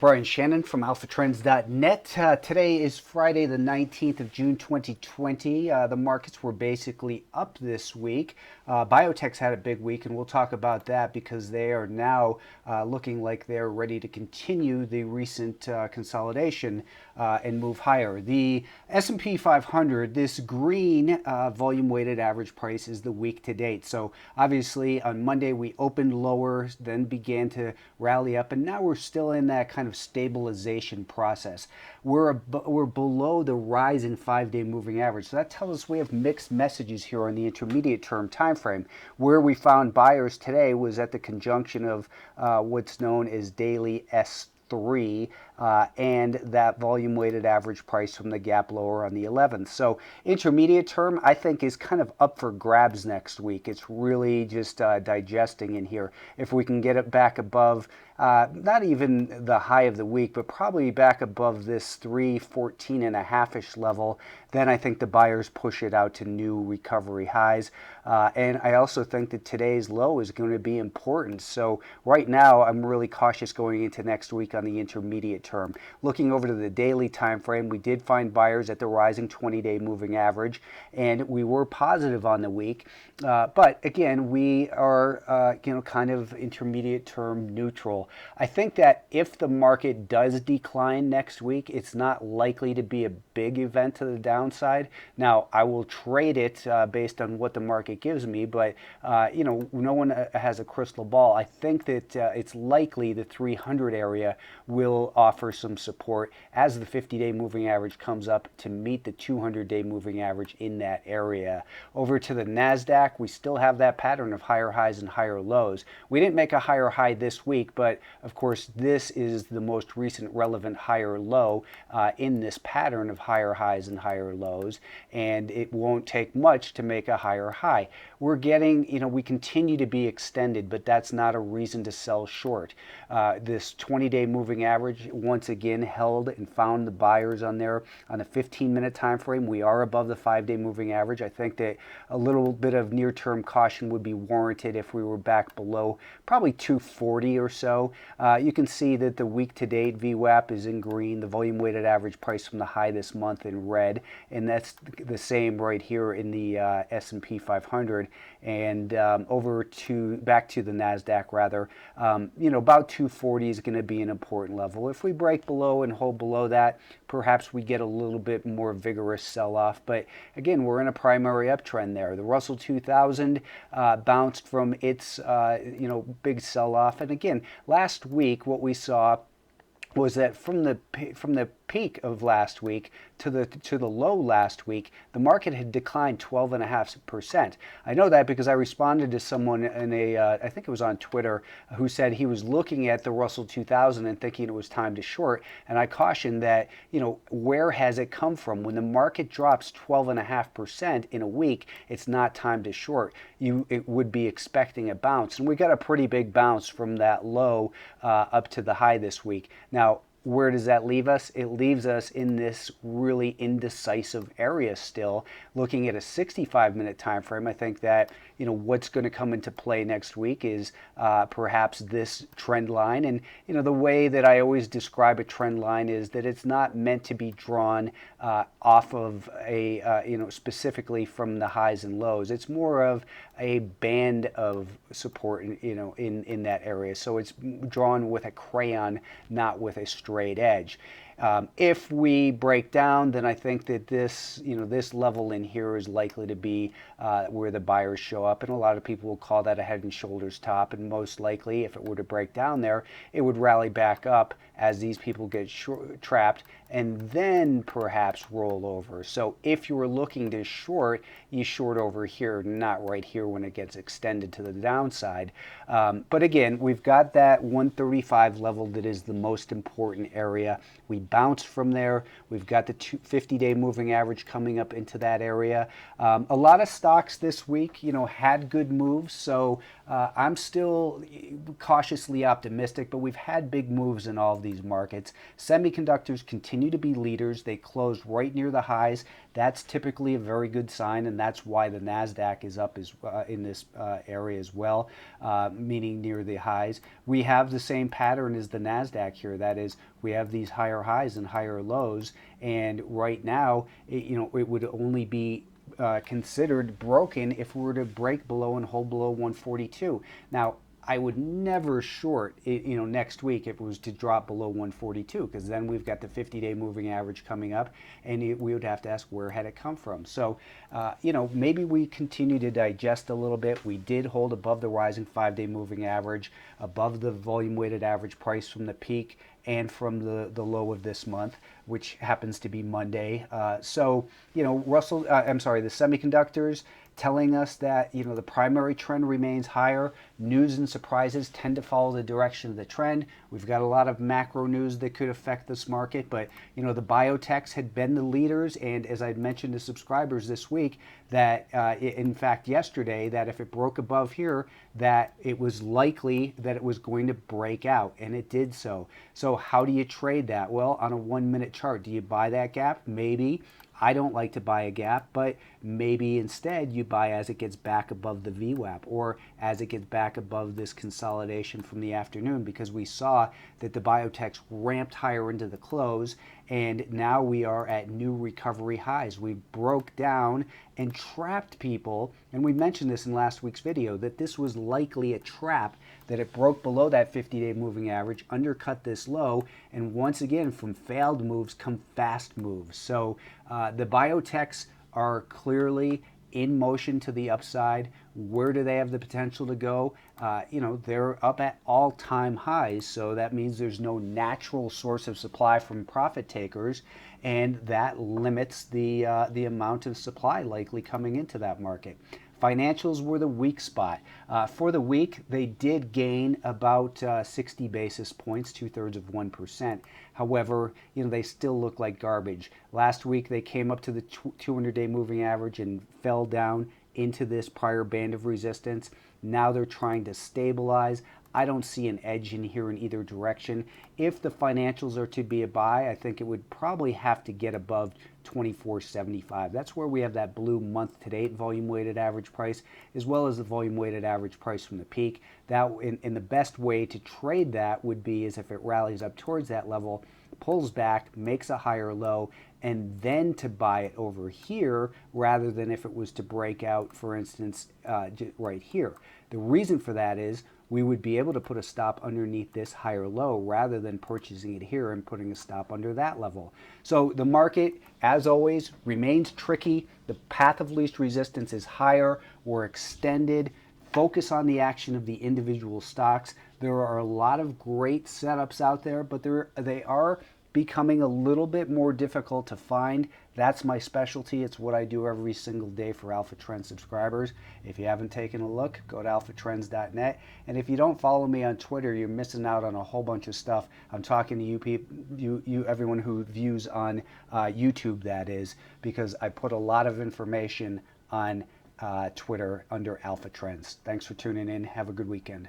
Brian Shannon from alphatrends.net. Today is Friday, the 19th of June, 2020. The markets were basically up this week. Biotechs had a big week, and we'll talk about that because they are now looking like they're ready to continue the recent consolidation and move higher. The S&P 500, this green volume-weighted average price is the week to date. So obviously on Monday we opened lower, then began to rally up, and now we're still in that kind of stabilization process. We're below the rise in 5-day moving average. So that tells us we have mixed messages here on the intermediate term time frame. Where we found buyers today was at the conjunction of what's known as daily S3 and that volume weighted average price from the gap lower on the 11th. So intermediate term, I think, is kind of up for grabs next week. It's really just digesting in here. If we can get it back above not even the high of the week, but probably back above this 314 and a half-ish level, then I think the buyers push it out to new recovery highs. And I also think that today's low is going to be important. So right now, I'm really cautious going into next week on the intermediate term. Looking over to the daily time frame, we did find buyers at the rising 20-day moving average, and we were positive on the week. But again, we are kind of intermediate term neutral. I think that if the market does decline next week, it's not likely to be a big event to the downside. Now, I will trade it based on what the market gives me, but no one has a crystal ball. I think that it's likely the 300 area will offer some support as the 50-day moving average comes up to meet the 200-day moving average in that area. Over to the Nasdaq, we still have that pattern of higher highs and higher lows. We didn't make a higher high this week, but of course this is the most recent relevant higher low in this pattern of higher highs and higher lows, and it won't take much to make a higher high. We're getting, we continue to be extended, but that's not a reason to sell short. This 20-day moving average once again held and found the buyers on there on a 15-minute time frame. We are above the 5-day moving average. I think that a little bit of near-term caution would be warranted if we were back below probably 240 or so. You can see that the week-to-date VWAP is in green, the volume-weighted average price from the high this month in red, and that's the same right here in the S&P 500. And back to the Nasdaq rather, about 240 is going to be an important level. If we break below and hold below that, perhaps we get a little bit more vigorous sell-off. But again, we're in a primary uptrend there. The Russell 2000 bounced from its big sell-off, and again, last week what we saw was that from the peak of last week to the low last week, the market had declined 12.5%. I know that because I responded to someone in I think it was on Twitter, who said he was looking at the Russell 2000 and thinking it was time to short. And I cautioned that, where has it come from? When the market drops 12.5% in a week, it's not time to short. It would be expecting a bounce. And we got a pretty big bounce from that low up to the high this week. Now, where does that leave us? It leaves us in this really indecisive area still. Looking at a 65-minute time frame, I think that what's going to come into play next week is perhaps this trend line. And the way that I always describe a trend line is that it's not meant to be drawn off of a specifically from the highs and lows. It's more of a band of support in that area. So it's drawn with a crayon, not with a straight edge. If we break down, then I think that this level in here is likely to be where the buyers show up, and a lot of people will call that a head and shoulders top, and most likely, if it were to break down there, it would rally back up as these people get trapped and then perhaps roll over. So if you were looking to short, you short over here, not right here when it gets extended to the downside. But again, we've got that 135 level that is the most important area. We bounced from there. We've got the 50-day moving average coming up into that area. A lot of stocks this week, had good moves. So I'm still cautiously optimistic, but we've had big moves in all of these markets. Semiconductors continue to be leaders. They closed right near the highs. That's typically a very good sign, and that's why the Nasdaq is up in this area as well, meaning near the highs. We have the same pattern as the Nasdaq here. That is, we have these higher highs and higher lows, and right now, it would only be considered broken if we were to break below and hold below 142. Now, I would never short it, next week if it was to drop below 142, because then we've got the 50-day moving average coming up, and we would have to ask where had it come from. So, maybe we continue to digest a little bit. We did hold above the rising 5-day moving average, above the volume weighted average price from the peak and from the low of this month, which happens to be Monday. The semiconductors telling us that the primary trend remains higher. News and surprises tend to follow the direction of the trend. We've got a lot of macro news that could affect this market, but the biotechs had been the leaders, and as I mentioned to subscribers this week, that in fact yesterday, that if it broke above here, that it was likely that it was going to break out, and it did so. So how do you trade that? Well, on a 1-minute chart, do you buy that gap? Maybe. I don't like to buy a gap, but maybe instead you buy as it gets back above the VWAP, or as it gets back above this consolidation from the afternoon, because we saw that the biotechs ramped higher into the close, and now we are at new recovery highs. We broke down and trapped people, and we mentioned this in last week's video, that this was likely a trap, that it broke below that 50-day moving average, undercut this low, and once again, from failed moves come fast moves. So the biotechs are clearly in motion to the upside. Where do they have the potential to go? They're up at all-time highs, so that means there's no natural source of supply from profit takers, and that limits the amount of supply likely coming into that market. Financials were the weak spot. For the week, they did gain about 60 basis points, 2/3 of 1%. However, they still look like garbage. Last week, they came up to the 200-day moving average and fell down into this prior band of resistance. Now they're trying to stabilize. I don't see an edge in here in either direction. If the financials are to be a buy, I think it would probably have to get above 24.75. That's where we have that blue month-to-date volume-weighted average price, as well as the volume-weighted average price from the peak. That, and the best way to trade that would be is if it rallies up towards that level, pulls back, makes a higher low, and then to buy it over here, rather than if it was to break out, for instance, right here. The reason for that is we would be able to put a stop underneath this higher low rather than purchasing it here and putting a stop under that level. So the market, as always, remains tricky. The path of least resistance is higher or extended. Focus on the action of the individual stocks. There are a lot of great setups out there, but they are becoming a little bit more difficult to find. That's my specialty. It's what I do every single day for Alpha Trend subscribers. If you haven't taken a look, go to alphatrends.net. And if you don't follow me on Twitter, you're missing out on a whole bunch of stuff. I'm talking to you people, everyone who views on YouTube, that is, because I put a lot of information on Twitter under Alpha Trends. Thanks for tuning in. Have a good weekend.